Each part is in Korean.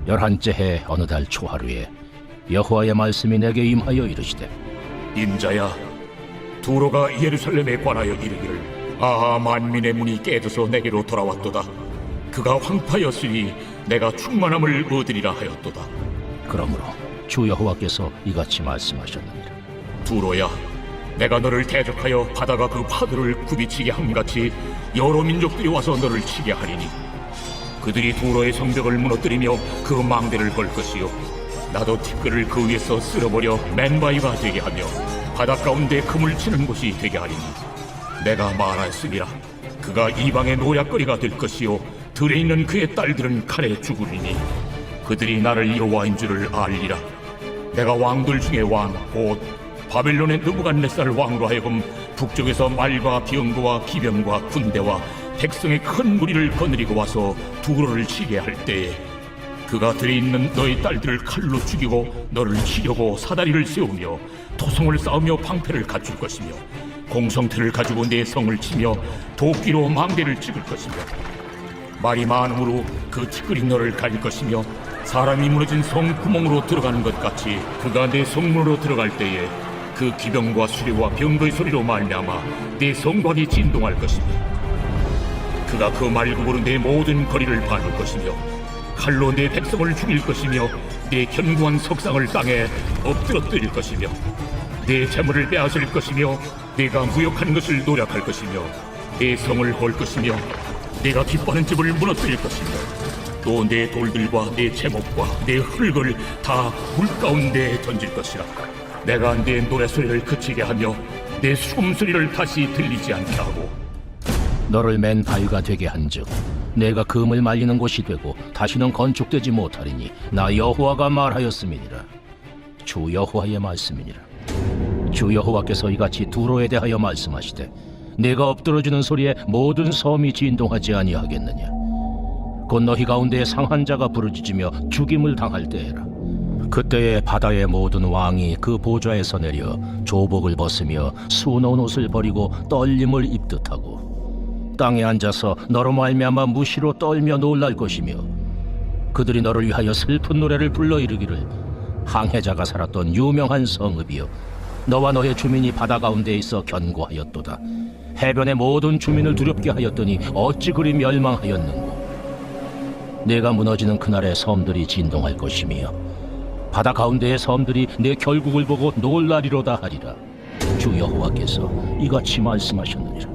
11째 해 어느 달 초하루에 여호와의 말씀이 내게 임하여 이르시되, 인자야, 두로가 예루살렘에 관하여 이르기를 만민의 문이 깨져서 내게로 돌아왔도다. 그가 황파였으니 내가 충만함을 얻으리라 하였도다. 그러므로 주 여호와께서 이같이 말씀하셨느니라. 두로야, 내가 너를 대적하여 바다가 그 파도를 굽이치게 함같이 여러 민족들이 와서 너를 치게 하리니 그들이 두로의 성벽을 무너뜨리며 그 망대를 걸 것이요 나도 티끌을 그 위에서 쓸어버려 맨바위가 되게 하며 바다 가운데 그물 치는 곳이 되게 하리니 내가 말하였으리라. 그가 이방의 노략거리가 될 것이요 들에 있는 그의 딸들은 칼에 죽으리니 그들이 나를 여호와인 줄을 알리라. 내가 왕들 중에 왕 곧 바벨론의 느부갓네살 왕으로 하여금 북쪽에서 말과 병거와 기병과 군대와 백성의 큰 무리를 거느리고 와서 두로를 치게 할 때에 그가 들에 있는 너의 딸들을 칼로 죽이고 너를 치려고 사다리를 세우며 토성을 쌓으며 방패를 갖출 것이며 공성태를 가지고 내 성을 치며 도끼로 망대를 찍을 것이며 말이 많음으로 그 티끌이 너를 가릴 것이며 사람이 무너진 성 구멍으로 들어가는 것 같이 그가 내 성문으로 들어갈 때에 그 기병과 수레와 병거의 소리로 말미암아 내 성곽이 진동할 것이며 그가 그 말굽으로 내 모든 거리를 바울 것이며 칼로 내 백성을 죽일 것이며 내 견고한 석상을 땅에 엎드러뜨릴 것이며 내 재물을 빼앗을 것이며 내가 무역한 것을 노략할 것이며 내 성을 헐 것이며 내가 기뻐하는 집을 무너뜨릴 것이며 또 내 돌들과 내 제목과 내 흙을 다 물 가운데 던질 것이라. 내가 내 노래소리를 그치게 하며 내 숨소리를 다시 들리지 않게 하고 너를 맨 바위가 되게 한즉 내가 금을 말리는 곳이 되고 다시는 건축되지 못하리니 나 여호와가 말하였음이니라. 주 여호와의 말씀이니라. 주 여호와께서 이같이 두로에 대하여 말씀하시되, 내가 엎드러지는 소리에 모든 섬이 진동하지 아니하겠느냐. 곧 너희 가운데 상한 자가 부르짖으며 죽임을 당할 때에라. 그때에 바다의 모든 왕이 그 보좌에서 내려 조복을 벗으며 수놓은 옷을 버리고 떨림을 입듯 하고 땅에 앉아서 너로 말미암아 무시로 떨며 놀랄 것이며 그들이 너를 위하여 슬픈 노래를 불러 이르기를, 항해자가 살았던 유명한 성읍이여, 너와 너의 주민이 바다 가운데 있어 견고하였도다. 해변의 모든 주민을 두렵게 하였더니 어찌 그리 멸망하였는고. 내가 무너지는 그날에 섬들이 진동할 것이며 바다 가운데의 섬들이 내 결국을 보고 놀라리로다 하리라. 주 여호와께서 이같이 말씀하셨느니라.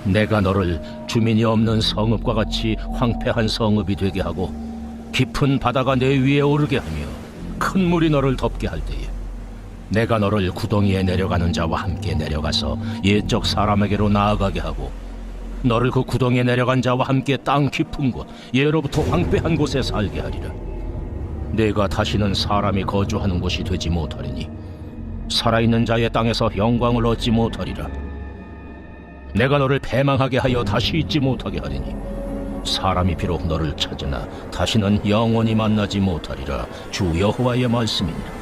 내가 너를 주민이 없는 성읍과 같이 황폐한 성읍이 되게 하고 깊은 바다가 내 위에 오르게 하며 큰 물이 너를 덮게 할 때에 내가 너를 구덩이에 내려가는 자와 함께 내려가서 옛적 사람에게로 나아가게 하고 너를 그 구덩이에 내려간 자와 함께 땅 깊은 곳 예로부터 황폐한 곳에 살게 하리라. 내가 다시는 사람이 거주하는 곳이 되지 못하리니 살아있는 자의 땅에서 영광을 얻지 못하리라. 내가 너를 패망하게 하여 다시 잊지 못하게 하리니 사람이 비록 너를 찾으나 다시는 영원히 만나지 못하리라. 주 여호와의 말씀이니라.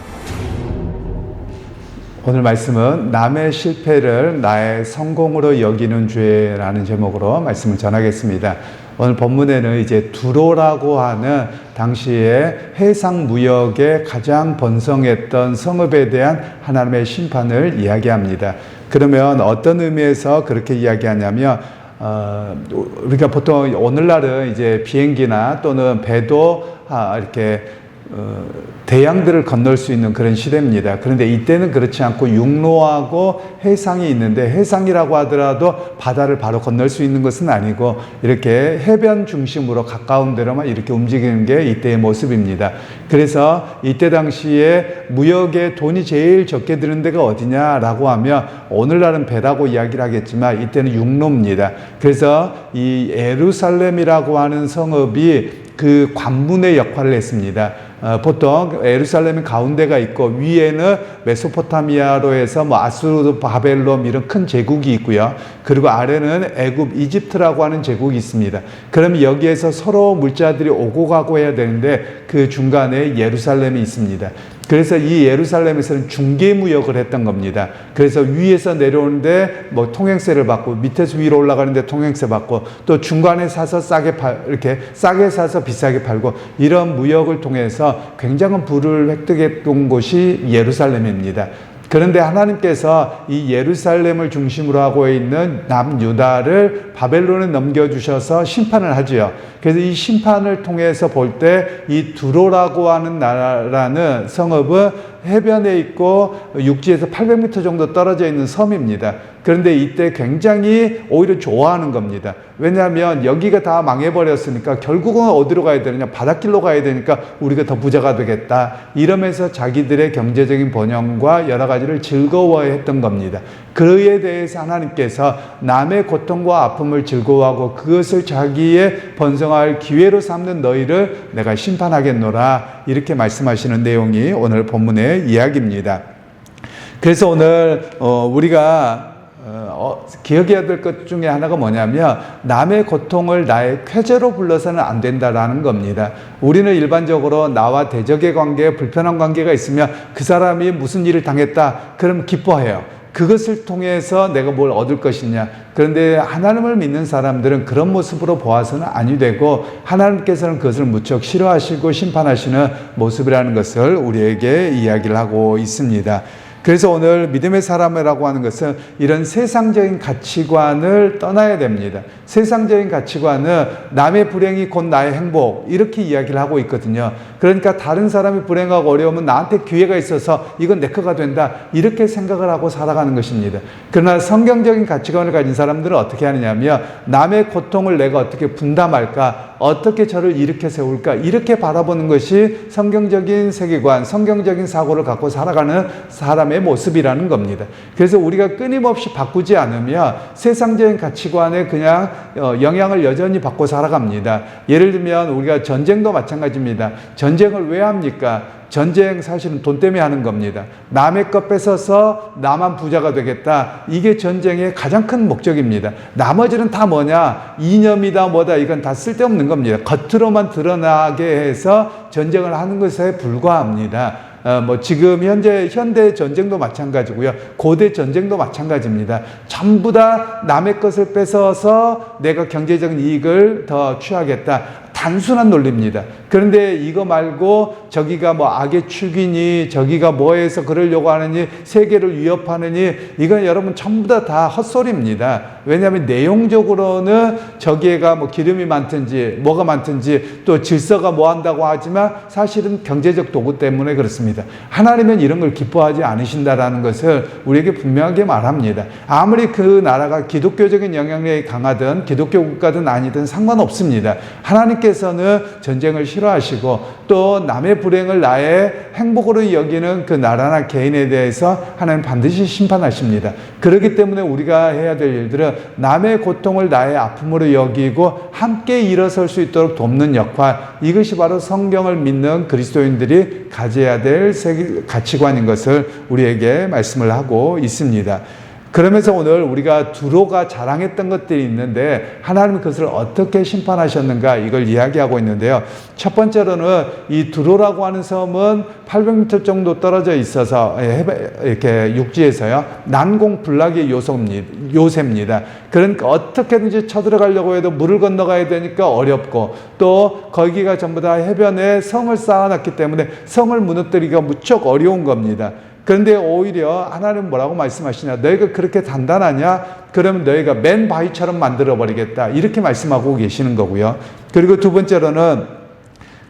오늘 말씀은 남의 실패를 나의 성공으로 여기는 죄라는 제목으로 말씀을 전하겠습니다. 오늘 본문에는 이제 두로라고 하는 당시에 해상 무역에 가장 번성했던 성읍에 대한 하나님의 심판을 이야기합니다. 그러면 어떤 의미에서 그렇게 이야기하냐면 우리가 보통 오늘날은 이제 비행기나 또는 배도 이렇게 대양들을 건널 수 있는 그런 시대입니다. 그런데 이때는 그렇지 않고 육로하고 해상이 있는데, 해상이라고 하더라도 바다를 바로 건널 수 있는 것은 아니고 이렇게 해변 중심으로 가까운 데로만 이렇게 움직이는 게 이때의 모습입니다. 그래서 이때 당시에 무역에 돈이 제일 적게 드는 데가 어디냐라고 하면 오늘날은 배라고 이야기를 하겠지만 이때는 육로입니다. 그래서 이 예루살렘이라고 하는 성읍이 그 관문의 역할을 했습니다. 보통 예루살렘은 가운데가 있고 위에는 메소포타미아로 해서 아수르, 바벨론 이런 큰 제국이 있고요. 그리고 아래는 애굽, 이집트라고 하는 제국이 있습니다. 그럼 여기에서 서로 물자들이 오고 가고 해야 되는데 그 중간에 예루살렘이 있습니다. 그래서 이 예루살렘에서는 중개무역을 했던 겁니다. 그래서 위에서 내려오는데 뭐 통행세를 받고, 밑에서 위로 올라가는데 통행세 받고, 또 중간에 사서 이렇게 싸게 사서 비싸게 팔고, 이런 무역을 통해서 굉장한 부를 획득했던 곳이 예루살렘입니다. 그런데 하나님께서 이 예루살렘을 중심으로 하고 있는 남유다를 바벨론에 넘겨주셔서 심판을 하지요. 그래서 이 심판을 통해서 볼 때 이 두로라고 하는 나라는 성읍은 해변에 있고 육지에서 800m 정도 떨어져 있는 섬입니다. 그런데 이때 굉장히 오히려 좋아하는 겁니다. 왜냐하면 여기가 다 망해버렸으니까 결국은 어디로 가야 되느냐, 바닷길로 가야 되니까 우리가 더 부자가 되겠다, 이러면서 자기들의 경제적인 번영과 여러 가지를 즐거워했던 겁니다. 그에 대해서 하나님께서 남의 고통과 아픔을 즐거워하고 그것을 자기의 번성할 기회로 삼는 너희를 내가 심판하겠노라, 이렇게 말씀하시는 내용이 오늘 본문의 이야기입니다. 그래서 오늘 우리가 기억해야 될 것 중에 하나가 뭐냐면, 남의 고통을 나의 쾌재로 불러서는 안 된다라는 겁니다. 우리는 일반적으로 나와 대적의 관계, 불편한 관계가 있으면 그 사람이 무슨 일을 당했다 그럼 기뻐해요. 그것을 통해서 내가 뭘 얻을 것이냐. 그런데 하나님을 믿는 사람들은 그런 모습으로 보아서는 아니 되고, 하나님께서는 그것을 무척 싫어하시고 심판하시는 모습이라는 것을 우리에게 이야기를 하고 있습니다. 그래서 오늘 믿음의 사람이라고 하는 것은 이런 세상적인 가치관을 떠나야 됩니다. 세상적인 가치관은 남의 불행이 곧 나의 행복, 이렇게 이야기를 하고 있거든요. 그러니까 다른 사람이 불행하고 어려우면 나한테 기회가 있어서 이건 내 거가 된다, 이렇게 생각을 하고 살아가는 것입니다. 그러나 성경적인 가치관을 가진 사람들은 어떻게 하느냐면, 남의 고통을 내가 어떻게 분담할까, 어떻게 저를 일으켜 세울까, 이렇게 바라보는 것이 성경적인 세계관, 성경적인 사고를 갖고 살아가는 사람의 모습이라는 겁니다. 그래서 우리가 끊임없이 바꾸지 않으면 세상적인 가치관에 그냥 영향을 여전히 받고 살아갑니다. 예를 들면 우리가 전쟁도 마찬가지입니다. 전쟁을 왜 합니까? 전쟁 사실은 돈 때문에 하는 겁니다. 남의 것 뺏어서 나만 부자가 되겠다, 이게 전쟁의 가장 큰 목적입니다. 나머지는 다 뭐냐, 이념이다 뭐다, 이건 다 쓸데없는 겁니다. 겉으로만 드러나게 해서 전쟁을 하는 것에 불과합니다. 지금 현대 전쟁도 마찬가지고요. 고대 전쟁도 마찬가지입니다. 전부 다 남의 것을 뺏어서 내가 경제적인 이익을 더 취하겠다, 단순한 논리입니다. 그런데 이거 말고 저기가 뭐 악의 축이니, 저기가 뭐해서 그러려고 하느니, 세계를 위협하느니, 이건 여러분 전부 다 헛소리입니다. 왜냐하면 내용적으로는 저기가 뭐 기름이 많든지 뭐가 많든지 또 질서가 뭐 한다고 하지만 사실은 경제적 도구 때문에 그렇습니다. 하나님은 이런 걸 기뻐하지 않으신다라는 것을 우리에게 분명하게 말합니다. 아무리 그 나라가 기독교적인 영향력이 강하든 기독교 국가든 아니든 상관없습니다. 하나님께서는 전쟁을 싫어하시고 또 남의 불행을 나의 행복으로 여기는 그 나라나 개인에 대해서 하나님 반드시 심판하십니다. 그렇기 때문에 우리가 해야 될 일들은 남의 고통을 나의 아픔으로 여기고 함께 일어설 수 있도록 돕는 역할, 이것이 바로 성경을 믿는 그리스도인들이 가져야 될 가치관인 것을 우리에게 말씀을 하고 있습니다. 그러면서 오늘 우리가 두로가 자랑했던 것들이 있는데 하나님은 그것을 어떻게 심판하셨는가, 이걸 이야기하고 있는데요. 첫 번째로는 이 두로라고 하는 섬은 800m 정도 떨어져 있어서 이렇게 육지에서요, 난공불락의 요새입니다. 그러니까 어떻게든지 쳐들어가려고 해도 물을 건너가야 되니까 어렵고, 또 거기가 전부 다 해변에 성을 쌓아놨기 때문에 성을 무너뜨리기가 무척 어려운 겁니다. 그런데 오히려 하나님은 뭐라고 말씀하시냐, 너희가 그렇게 단단하냐? 그러면 너희가 맨 바위처럼 만들어버리겠다, 이렇게 말씀하고 계시는 거고요. 그리고 두 번째로는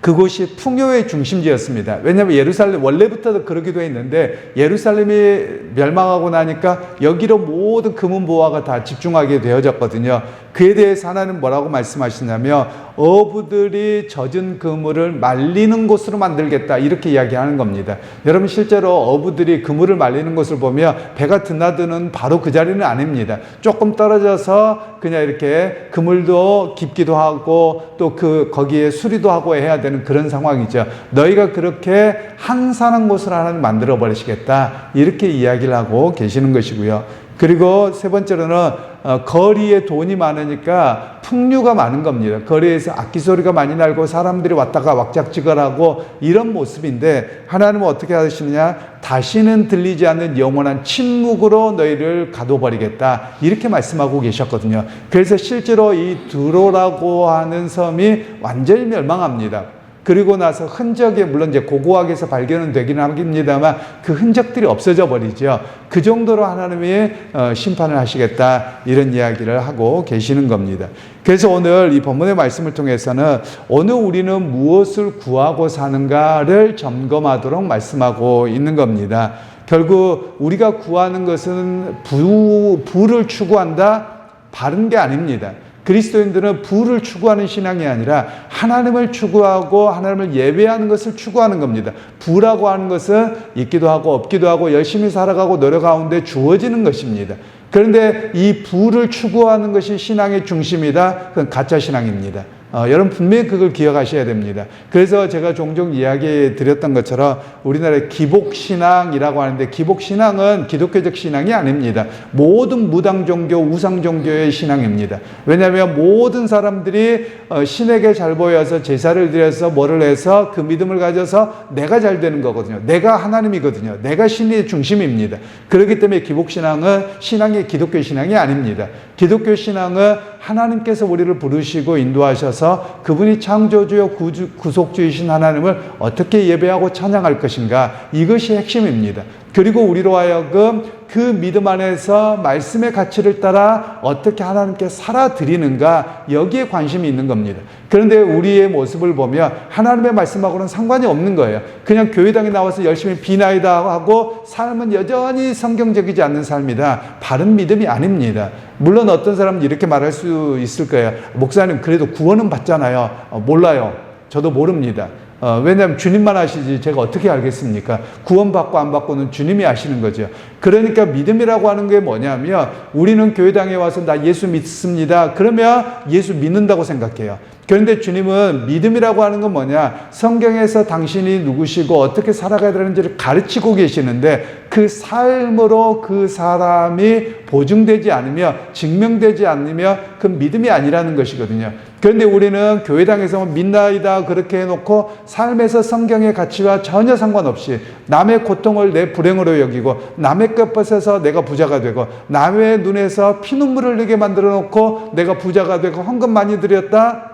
그곳이 풍요의 중심지였습니다. 왜냐하면 예루살렘 원래부터도 그러기도 했는데 예루살렘이 멸망하고 나니까 여기로 모든 금은보화가 다 집중하게 되어졌거든요. 그에 대해서 하나님은 뭐라고 말씀하시냐면 어부들이 젖은 그물을 말리는 곳으로 만들겠다, 이렇게 이야기하는 겁니다. 여러분 실제로 어부들이 그물을 말리는 곳을 보면 배가 드나드는 바로 그 자리는 아닙니다. 조금 떨어져서 그냥 이렇게 그물도 깊기도 하고 또 거기에 수리도 하고 해야 되는 그런 상황이죠. 너희가 그렇게 한산한 곳을 하나님 만들어 버리시겠다, 이렇게 이야기를 하고 계시는 것이고요. 그리고 세 번째로는 거리에 돈이 많으니까 풍류가 많은 겁니다. 거리에서 악기 소리가 많이 나고 사람들이 왔다가 왁작지껄하고 이런 모습인데 하나님은 어떻게 하시느냐? 다시는 들리지 않는 영원한 침묵으로 너희를 가둬버리겠다. 이렇게 말씀하고 계셨거든요. 그래서 실제로 이 두로라고 하는 섬이 완전히 멸망합니다. 그리고 나서 흔적이 물론 이제 고고학에서 발견은 되긴 합니다만 그 흔적들이 없어져 버리죠. 그 정도로 하나님이 심판을 하시겠다 이런 이야기를 하고 계시는 겁니다. 그래서 오늘 이 본문의 말씀을 통해서는 오늘 우리는 무엇을 구하고 사는가를 점검하도록 말씀하고 있는 겁니다. 결국 우리가 구하는 것은 부를 추구한다? 바른 게 아닙니다. 그리스도인들은 부를 추구하는 신앙이 아니라 하나님을 추구하고 하나님을 예배하는 것을 추구하는 겁니다. 부라고 하는 것은 있기도 하고 없기도 하고 열심히 살아가고 노력 가운데 주어지는 것입니다. 그런데 이 부를 추구하는 것이 신앙의 중심이다. 그건 가짜 신앙입니다. 여러분 분명히 그걸 기억하셔야 됩니다. 그래서 제가 종종 이야기 드렸던 것처럼 우리나라의 기복신앙이라고 하는데 기복신앙은 기독교적 신앙이 아닙니다. 모든 무당 종교, 우상 종교의 신앙입니다. 왜냐하면 모든 사람들이 신에게 잘 보여서 제사를 드려서 뭐를 해서 그 믿음을 가져서 내가 잘 되는 거거든요. 내가 하나님이거든요. 내가 신의 중심입니다. 그렇기 때문에 기복신앙은 신앙이 기독교 신앙이 아닙니다. 기독교 신앙은 하나님께서 우리를 부르시고 인도하셔서 그분이 창조주요 구속주이신 하나님을 어떻게 예배하고 찬양할 것인가, 이것이 핵심입니다. 그리고 우리로 하여금 그 믿음 안에서 말씀의 가치를 따라 어떻게 하나님께 살아드리는가, 여기에 관심이 있는 겁니다. 그런데 우리의 모습을 보면 하나님의 말씀하고는 상관이 없는 거예요. 그냥 교회당에 나와서 열심히 비나이다 하고 삶은 여전히 성경적이지 않는 삶이다. 바른 믿음이 아닙니다. 물론 어떤 사람은 이렇게 말할 수 있을 거예요. 목사님 그래도 구원은 받잖아요. 몰라요. 저도 모릅니다. 왜냐하면 주님만 아시지 제가 어떻게 알겠습니까? 구원받고 안 받고는 주님이 아시는 거죠. 그러니까 믿음이라고 하는 게 뭐냐면 우리는 교회당에 와서 나 예수 믿습니다. 그러면 예수 믿는다고 생각해요. 그런데 주님은 믿음이라고 하는 건 뭐냐? 성경에서 당신이 누구시고 어떻게 살아가야 되는지를 가르치고 계시는데 그 삶으로 그 사람이 보증되지 않으며 증명되지 않으며 그 믿음이 아니라는 것이거든요. 그런데 우리는 교회당에서 믿나이다 그렇게 해놓고 삶에서 성경의 가치와 전혀 상관없이 남의 고통을 내 불행으로 여기고 남의 것 뺏어서 내가 부자가 되고 남의 눈에서 피눈물을 흘리게 만들어 놓고 내가 부자가 되고 헌금 많이 드렸다?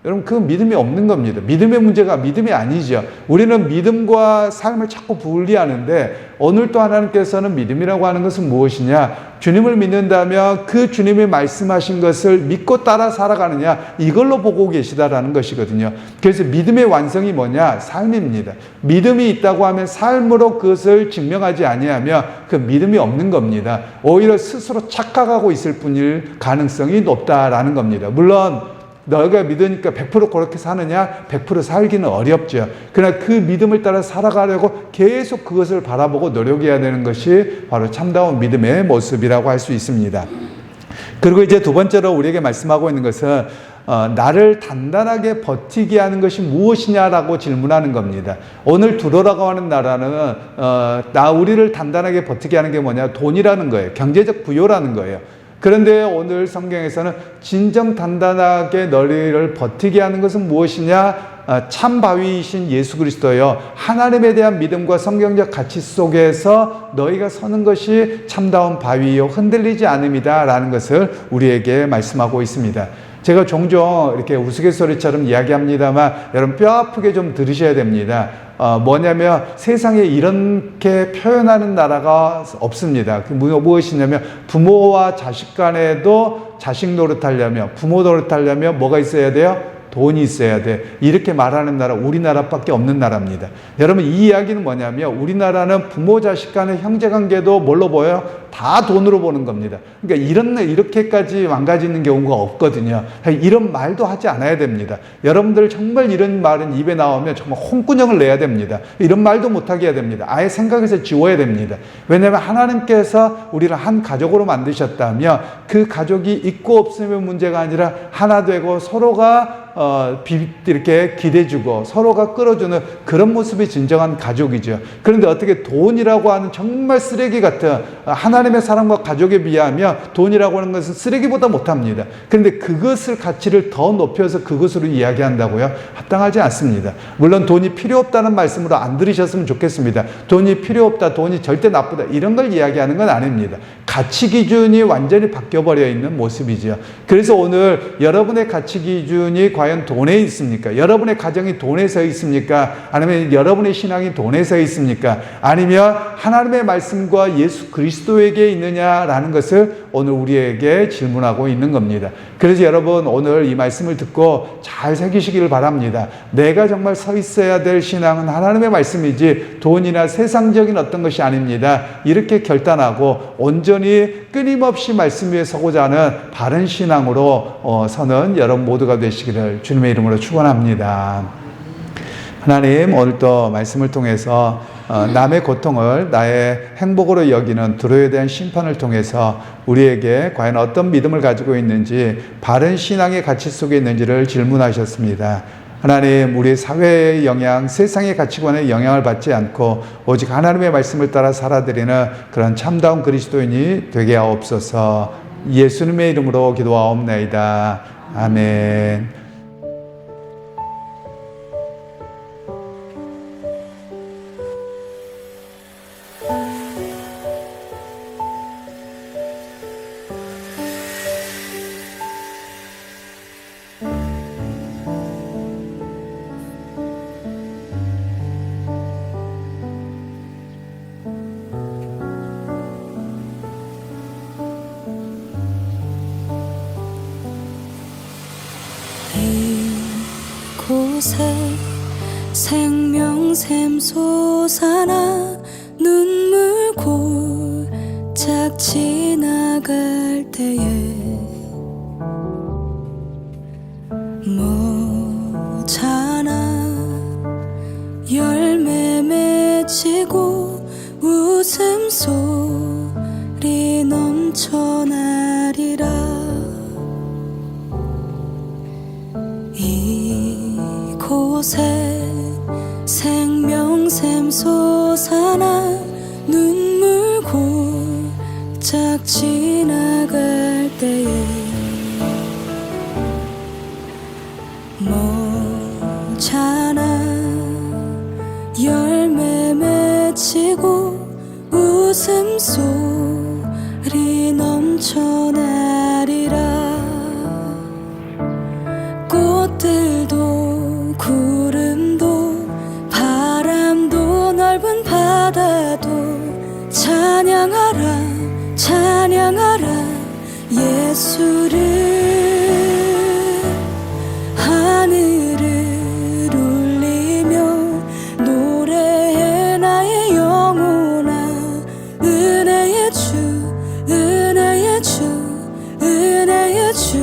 여러분 그 믿음이 없는 겁니다. 믿음의 문제가 믿음이 아니죠. 우리는 믿음과 삶을 자꾸 분리하는데 오늘 또 하나님께서는 믿음이라고 하는 것은 무엇이냐? 주님을 믿는다면 그 주님이 말씀하신 것을 믿고 따라 살아가느냐, 이걸로 보고 계시다라는 것이거든요. 그래서 믿음의 완성이 뭐냐? 삶입니다. 믿음이 있다고 하면 삶으로 그것을 증명하지 아니하면 그 믿음이 없는 겁니다. 오히려 스스로 착각하고 있을 뿐일 가능성이 높다라는 겁니다. 물론 너희가 믿으니까 100% 그렇게 사느냐? 100% 살기는 어렵죠. 그러나 그 믿음을 따라 살아가려고 계속 그것을 바라보고 노력해야 되는 것이 바로 참다운 믿음의 모습이라고 할 수 있습니다. 그리고 이제 두 번째로 우리에게 말씀하고 있는 것은 나를 단단하게 버티게 하는 것이 무엇이냐라고 질문하는 겁니다. 오늘 두로라고 하는 나라는 우리를 단단하게 버티게 하는 게 뭐냐? 돈이라는 거예요. 경제적 부여라는 거예요. 그런데 오늘 성경에서는 진정 단단하게 너희를 버티게 하는 것은 무엇이냐? 참 바위이신 예수 그리스도요. 하나님에 대한 믿음과 성경적 가치 속에서 너희가 서는 것이 참다운 바위요 흔들리지 않음이다 라는 것을 우리에게 말씀하고 있습니다. 제가 종종 이렇게 우스갯소리처럼 이야기합니다만 여러분 뼈 아프게 좀 들으셔야 됩니다. 뭐냐면 세상에 이렇게 표현하는 나라가 없습니다. 그 무엇이냐면 부모와 자식 간에도 자식 노릇하려면 부모 노릇하려면 뭐가 있어야 돼요? 돈이 있어야 돼. 이렇게 말하는 나라 우리나라밖에 없는 나라입니다. 여러분 이 이야기는 뭐냐면 우리나라는 부모 자식 간의 형제관계도 뭘로 보여요? 다 돈으로 보는 겁니다. 그러니까 이렇게까지 망가지는 경우가 없거든요. 이런 말도 하지 않아야 됩니다. 여러분들 정말 이런 말은 입에 나오면 정말 홍군형을 내야 됩니다. 이런 말도 못하게 해야 됩니다. 아예 생각에서 지워야 됩니다. 왜냐하면 하나님께서 우리를 한 가족으로 만드셨다면 그 가족이 있고 없으면 문제가 아니라 하나 되고 서로가 이렇게 기대주고 서로가 끌어주는 그런 모습이 진정한 가족이죠. 그런데 어떻게 돈이라고 하는 정말 쓰레기 같은 하나님의 사랑과 가족에 비하면 돈이라고 하는 것은 쓰레기보다 못합니다. 그런데 그것을 가치를 더 높여서 그것으로 이야기한다고요? 합당하지 않습니다. 물론 돈이 필요 없다는 말씀으로 안 들으셨으면 좋겠습니다. 돈이 필요 없다, 돈이 절대 나쁘다 이런 걸 이야기하는 건 아닙니다. 가치 기준이 완전히 바뀌어버려 있는 모습이죠. 그래서 오늘 여러분의 가치 기준이 과연 돈에 있습니까? 여러분의 가정이 돈에 서 있습니까? 아니면 여러분의 신앙이 돈에 서 있습니까? 아니면 하나님의 말씀과 예수 그리스도에게 있느냐라는 것을 오늘 우리에게 질문하고 있는 겁니다. 그래서 여러분 오늘 이 말씀을 듣고 잘 새기시기를 바랍니다. 내가 정말 서 있어야 될 신앙은 하나님의 말씀이지 돈이나 세상적인 어떤 것이 아닙니다. 이렇게 결단하고 온전히 끊임없이 말씀 위에 서고자 하는 바른 신앙으로 서는 여러분 모두가 되시기를 주님의 이름으로 축원합니다. 하나님 오늘 또 말씀을 통해서 남의 고통을 나의 행복으로 여기는 두려움에 대한 심판을 통해서 우리에게 과연 어떤 믿음을 가지고 있는지 바른 신앙의 가치 속에 있는지를 질문하셨습니다. 하나님 우리 사회의 영향, 세상의 가치관에 영향을 받지 않고 오직 하나님의 말씀을 따라 살아드리는 그런 참다운 그리스도인이 되게 하옵소서. 예수님의 이름으로 기도하옵나이다. 아멘. 이곳에 생명샘 솟아나 눈물 골짝 지나갈 때에 모자나 열매 맺히고 웃음소리 넘쳐나리라. 이곳에 생명샘 솟아나 눈물 골짝 지나갈 때에 모자나 열매 맺히고 웃음소리 넘쳐나리라. 꽃들도 구름도 바람도 넓은 바다도 찬양하라 찬양하라 예수를. 하늘을 울리며 노래해 나의 영혼아. 은혜의 주 은혜의 주 은혜의 주.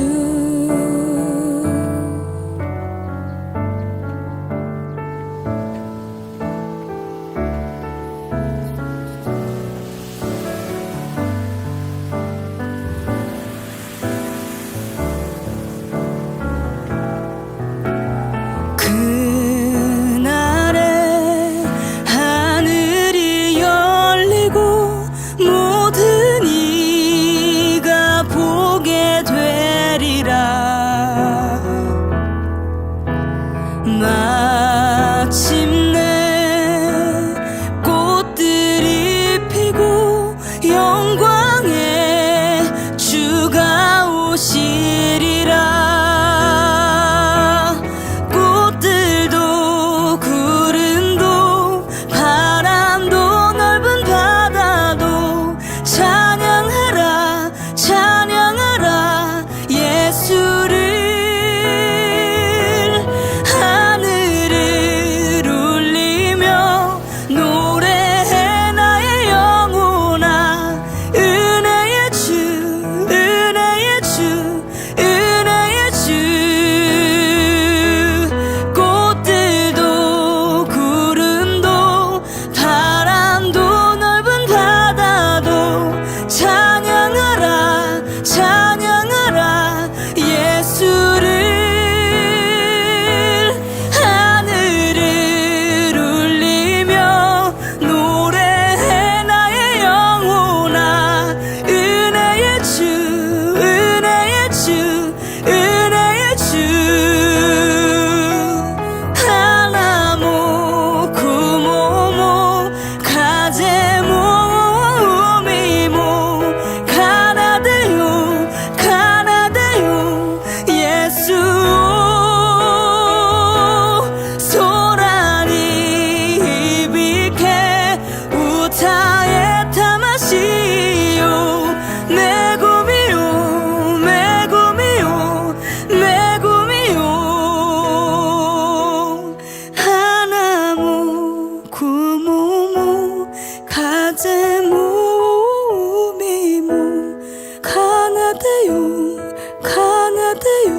강하대요 강하대요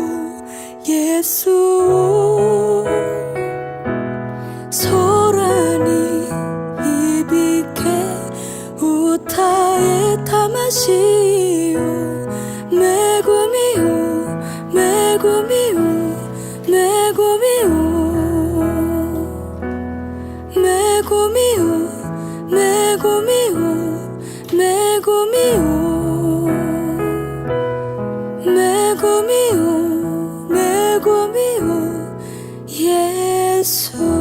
예수 소란이 이비게 우타에 타마시요 메구미요 메구미요 메구미요 메구미요 메구미요 메구미요 메구미요 메구미요 예수